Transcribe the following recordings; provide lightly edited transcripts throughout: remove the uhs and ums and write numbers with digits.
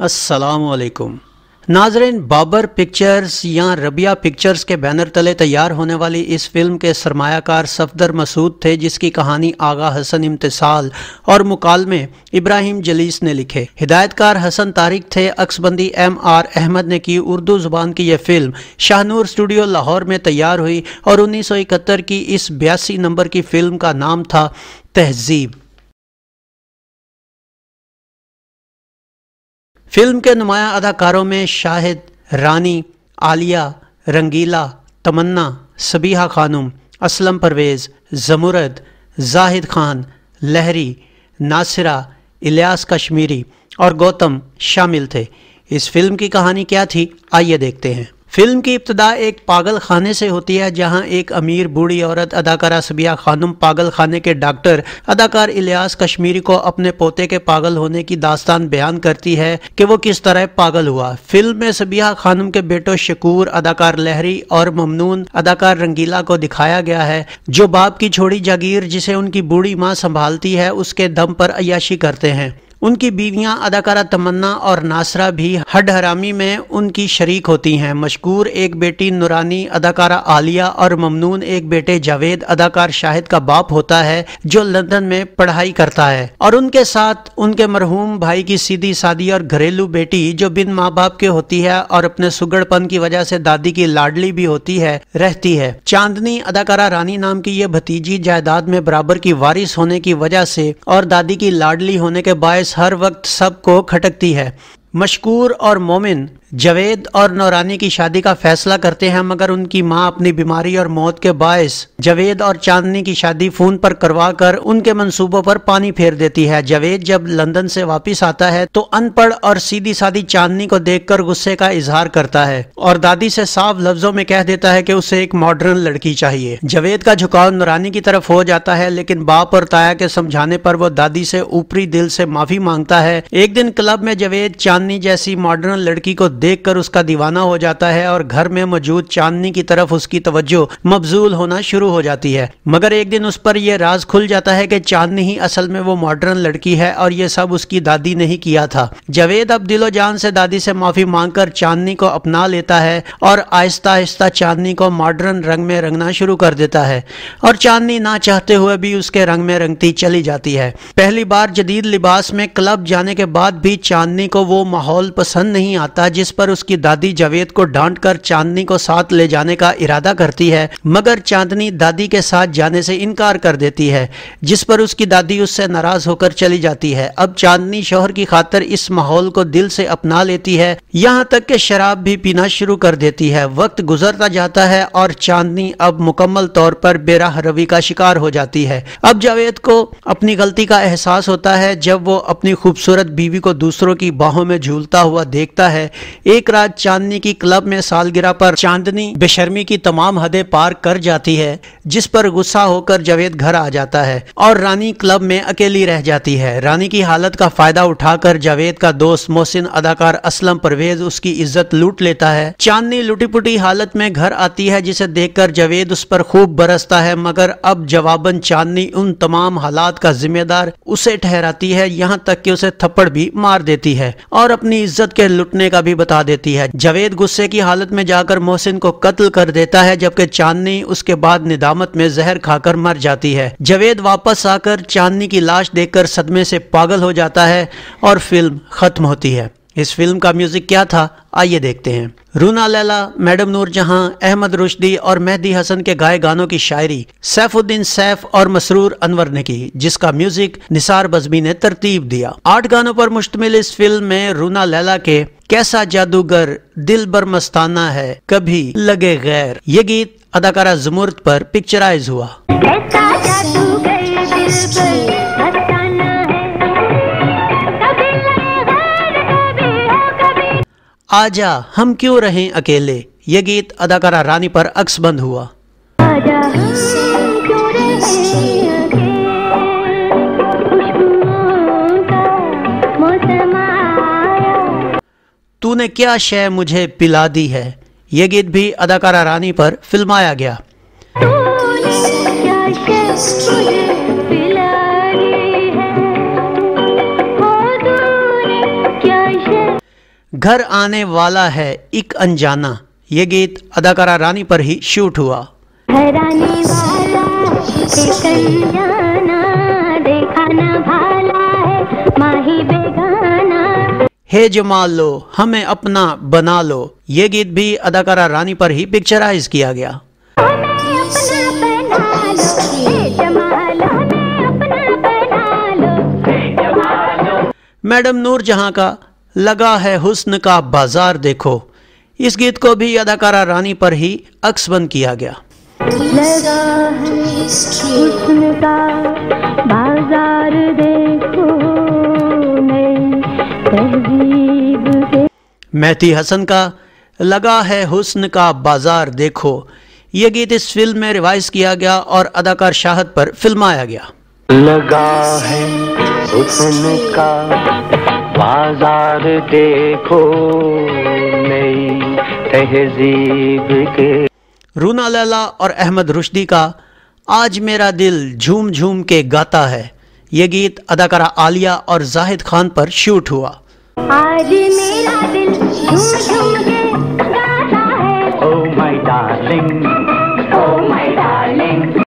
अस्सलामुअलैकुम नाज़रीन, बाबर पिक्चर्स या रबिया पिक्चर्स के बैनर तले तैयार होने वाली इस फिल्म के सरमायाकार सफदर मसूद थे, जिसकी कहानी आगा हसन इम्तिसाल और मुकालमे इब्राहिम जलीस ने लिखे। हिदायतकार हसन तारिक थे। अक्सबंदी MR अहमद ने की। उर्दू ज़ुबान की यह फिल्म शाहनूर स्टूडियो लाहौर में तैयार हुई और 1971 की इस 82 नंबर की फिल्म का नाम था तहज़ीब। फिल्म के नुमायां अदाकारों में शाहिद, रानी, आलिया, रंगीला, तमन्ना, सबीहा खानुम, असलम परवेज़, ज़मुरद, जाहिद खान, लहरी, नासिरा, इलियास कश्मीरी और गौतम शामिल थे। इस फिल्म की कहानी क्या थी, आइए देखते हैं। फिल्म की इब्तिदा एक पागल खाने से होती है, जहां एक अमीर बूढ़ी औरत अदाकारा सबीहा खानुम पागल खाने के डॉक्टर अदाकार इलियास कश्मीरी को अपने पोते के पागल होने की दास्तान बयान करती है कि वो किस तरह पागल हुआ। फिल्म में सबीहा खानुम के बेटो शकूर अदाकार लहरी और ममनून अदाकार रंगीला को दिखाया गया है, जो बाप की छोड़ी जागीर जिसे उनकी बूढ़ी माँ संभालती है उसके दम पर अय्याशी करते हैं। उनकी बीवियां अदाकारा तमन्ना और नासरा भी हड हरामी में उनकी शरीक होती हैं। मशकूर एक बेटी नूरानी अदाकारा आलिया और ममनून एक बेटे जावेद अदाकार शाहिद का बाप होता है, जो लंदन में पढ़ाई करता है, और उनके साथ उनके मरहूम भाई की सीधी सादी और घरेलू बेटी जो बिन माँ बाप के होती है और अपने सुगड़पन की वजह से दादी की लाडली भी होती है, रहती है। चांदनी अदाकारा रानी नाम की ये भतीजी जायदाद में बराबर की वारिस होने की वजह से और दादी की लाडली होने के बायस हर वक्त सबको खटकती है। मशकूर और मोमिन जावेद और नौरानी की शादी का फैसला करते हैं, मगर उनकी मां अपनी बीमारी और मौत के बायस जावेद और चांदनी की शादी फोन पर करवा कर उनके मंसूबों पर पानी फेर देती है। जावेद जब लंदन से वापस आता है तो अनपढ़ और सीधी सादी चांदनी को देखकर गुस्से का इजहार करता है और दादी से साफ लफ्जों में कह देता है कि उसे एक मॉडर्न लड़की चाहिए। जावेद का झुकाव नौरानी की तरफ हो जाता है, लेकिन बाप और ताया के समझाने पर वो दादी से ऊपरी दिल से माफी मांगता है। एक दिन क्लब में जावेद चांदनी जैसी मॉडर्न लड़की को देखकर उसका दीवाना हो जाता है और घर में मौजूद चांदनी की तरफ उसकी तवज्जो मबजूल होना शुरू हो जाती है। मगर एक दिन उस पर यह राज खुल जाता है कि चांदनी ही असल में वो मॉडर्न लड़की है और ये सब उसकी दादी ने ही किया था। जावेद अब दिलो जान से दादी से माफी मांगकर चांदनी को अपना लेता है और आहिस्ता आहिस्ता चांदनी को मॉडर्न रंग में रंगना शुरू कर देता है और चांदनी ना चाहते हुए भी उसके रंग में रंगती चली जाती है। पहली बार जदीद लिबास में क्लब जाने के बाद भी चांदनी को वो माहौल पसंद नहीं आता, जिस पर उसकी दादी जावेद को डांट कर चांदनी को साथ ले जाने का इरादा करती है, मगर चांदनी दादी के साथ जाने से इनकार कर देती है, जिस पर उसकी दादी उससे नाराज होकर चली जाती है। अब चांदनी शौहर की खातिर इस माहौल को दिल से अपना लेती है, यहाँ तक कि शराब भी पीना शुरू कर देती है। वक्त गुजरता जाता है और चांदनी अब मुकम्मल तौर पर बेराह रवी का शिकार हो जाती है। अब जावेद को अपनी गलती का एहसास होता है जब वो अपनी खूबसूरत बीवी को दूसरों की बाहों में झूलता हुआ देखता है। एक रात चांदनी की क्लब में सालगिरह पर चांदनी बेशर्मी की तमाम हदें पार कर जाती है, जिस पर गुस्सा होकर जावेद घर आ जाता है और रानी क्लब में अकेली रह जाती है। रानी की हालत का फायदा उठाकर जावेद का दोस्त मोहसिन अदाकार असलम परवेज उसकी इज्जत लूट लेता है। चांदनी लुटी पुटी हालत में घर आती है, जिसे देखकर जावेद उस पर खूब बरसता है, मगर अब जवाबन चांदनी उन तमाम हालात का जिम्मेदार उसे ठहराती है, यहाँ तक कि उसे थप्पड़ भी मार देती है और अपनी इज्जत के लुटने का भी बता देती है। जावेद गुस्से की हालत में जाकर मोहसिन को कत्ल कर देता है, जबकि चांदनी उसके बाद निदामत में जहर खाकर मर जाती है। जावेद वापस आकर चांदनी की लाश देखकर सदमे से पागल हो जाता है और फिल्म खत्म होती है। इस फिल्म का म्यूजिक क्या था, आइए देखते हैं। रूना लैला, मैडम नूरजहां, अहमद रुश्दी और मेहदी हसन के गाए गानों की शायरी सैफुद्दीन सैफ और मसरूर अनवर ने की, जिसका म्यूजिक निसार बज़मी ने तरतीब दिया। 8 गानों पर मुश्तमिल इस फिल्म में रूना लैला के कैसा जादूगर, दिल बर मस्ताना है, कभी लगे गैर, ये गीत अदाकारा ज़मुरद पर पिक्चराइज हुआ। आजा हम क्यों रहें अकेले, ये गीत अदाकारा रानी पर अक्सबंद हुआ। तूने क्या शय मुझे पिला दी है, ये गीत भी अदाकारा रानी पर फिल्माया गया। घर आने वाला है एक अनजाना, ये गीत अदाकारा रानी पर ही शूट हुआ। घर आने वाला एक अनजाना, देखा ना भाला है माही बेगाना। हे जमाल लो हमें अपना बना लो, ये गीत भी अदाकारा रानी पर ही पिक्चराइज किया गया। मैडम नूरजहां का लगा है हुस्न का बाजार देखो, इस गीत को भी अदाकारा रानी पर ही अक्सबंद किया गया। लगा है हुस्न का बाजार देखो, नई तहजीब के। मेहदी हसन का लगा है हुस्न का बाजार देखो, ये गीत इस फिल्म में रिवाइज किया गया और अदाकार शाहद पर फिल्माया गया। लगा है हुस्न का बाजार देखो, नई तहजीब के। रूना लैला और अहमद रुश्दी का आज मेरा दिल झूम झूम के गाता है, ये गीत अदाकारा आलिया और जाहिद खान पर शूट हुआ। आज मेरा दिल झूम झूम के गाता है, oh my darling, oh my darling.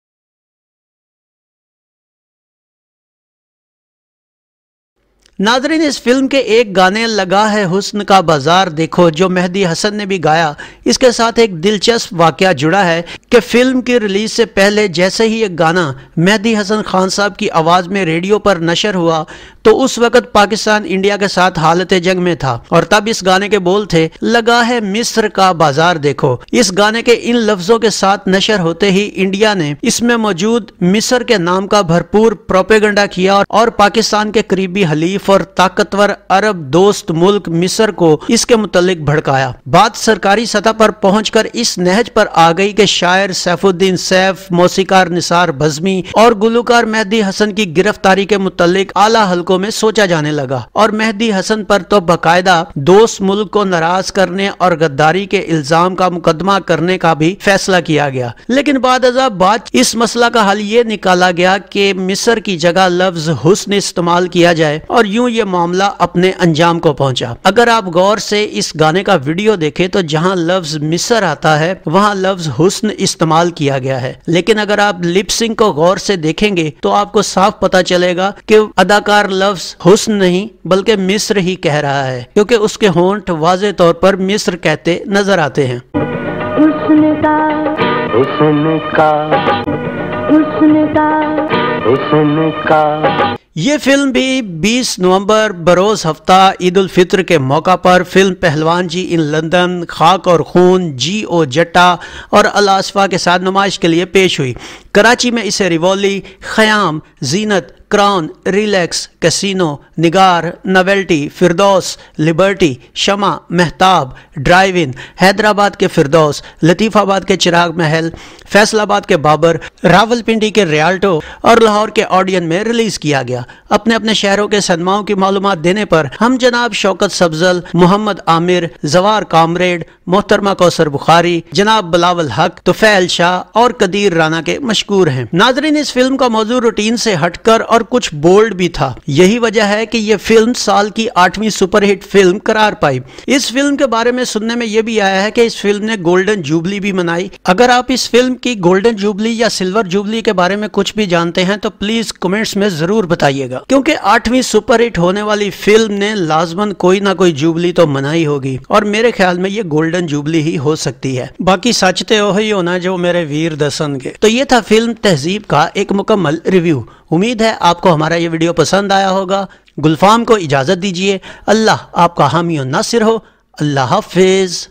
नाज़रीन, इस फिल्म के एक गाने लगा है हुस्न का बाजार देखो जो मेहदी हसन ने भी गाया, इसके साथ एक दिलचस्प वाकया जुड़ा है कि फिल्म की रिलीज से पहले जैसे ही एक गाना मेहदी हसन खान साहब की आवाज में रेडियो पर नशर हुआ तो उस वक्त पाकिस्तान इंडिया के साथ हालत जंग में था और तब इस गाने के बोल थे लगा है मिस्र का बाजार देखो। इस गाने के इन लफ्जों के साथ नशर होते ही इंडिया ने इसमें मौजूद मिस्र के नाम का भरपूर प्रोपेगेंडा किया और पाकिस्तान के करीबी हलीफ और ताकतवर अरब दोस्त मुल्क मिस्र को इसके मुतल्लिक भड़काया। बात सरकारी सतह पर पहुंचकर इस नहज पर आ गई कि शायर सैफुद्दीन सैफ, मौसीकार निसार बज़मी और गुलूकार मेहदी हसन की गिरफ्तारी के मुतल्लिक आला हल्कों में सोचा जाने लगा और मेहदी हसन पर तो बाकायदा दोस्त मुल्क को नाराज करने और गद्दारी के इल्जाम का मुकदमा करने का भी फैसला किया गया। लेकिन बाद इस मसला का हल ये निकाला गया कि मिस्र की जगह लफ्ज हुस्न इस्तेमाल किया जाए और यूं ये मामला अपने अंजाम को पहुंचा। अगर आप गौर से इस गाने का वीडियो देखें तो जहां लफ्ज मिस्र आता है वहां लफ्ज हुस्न इस्तेमाल किया गया है, लेकिन अगर आप लिपसिंग को गौर से देखेंगे तो आपको साफ पता चलेगा कि अदाकार लफ्ज हुस्न नहीं बल्कि मिस्र ही कह रहा है, क्योंकि उसके होंठ वाज़े तौर पर मिस्र कहते नजर आते हैं। हुस्न का, हुस्न का, हुस्न का, हुस्न का। ये फिल्म भी 20 नवंबर बरोज हफ्ता ईद उल फित्र के मौका पर फिल्म पहलवान जी इन लंदन, खाक और खून, G.O. जट्टा और अल-आसफा के साथ नुमाइश के लिए पेश हुई। कराची में इसे Rivoli, Khayyam, Zeenat, Crown, relax, casino, Nigar, novelty, Firdous, liberty, Shama, Mehtab, drive in, Hyderabad के फिरदौस, लतीफ़ाबाद के चिराग महल, फैसलाबाद के बाबर, रावलपिंडी के रियाल्टो और लाहौर के ऑडियन में रिलीज किया गया। अपने अपने शहरों के सदमाओं की मालूमात देने पर हम जनाब शौकत सब्जल, मोहम्मद आमिर, जवार कामरेड, मोहतरमा कौसर बुखारी, जनाब बिलावल हक, तुफैल शाह और कदीर राना के मशकूर हैं। नाजरीन, इस फिल्म का मौजू रूटीन से हटकर और कुछ बोल्ड भी था। यही वजह है कि यह फिल्म साल की 8वीं सुपरहिट फिल्म करार पाई। इस फिल्म के बारे में सुनने में यह भी आया है कि इस फिल्म ने गोल्डन जुबली भी मनाई। अगर आप इस फिल्म की गोल्डन जुबली या सिल्वर जुबली के बारे में कुछ भी जानते हैं तो प्लीज कमेंट्स में जरूर बताइएगा, क्योंकि 8वीं सुपरहिट होने वाली फिल्म ने लाजमन कोई ना कोई जुबली तो मनाई होगी और मेरे ख्याल में ये गोल्डन जुबली ही हो सकती है। बाकी सच तो वही होना जो मेरे वीर दसन के। तो ये था फिल्म तहजीब का एक मुकम्मल रिव्यू। उम्मीद है आपको हमारा ये वीडियो पसंद आया होगा। गुलफाम को इजाजत दीजिए। अल्लाह आपका हामी और नासिर हो। अल्लाह हाफिज।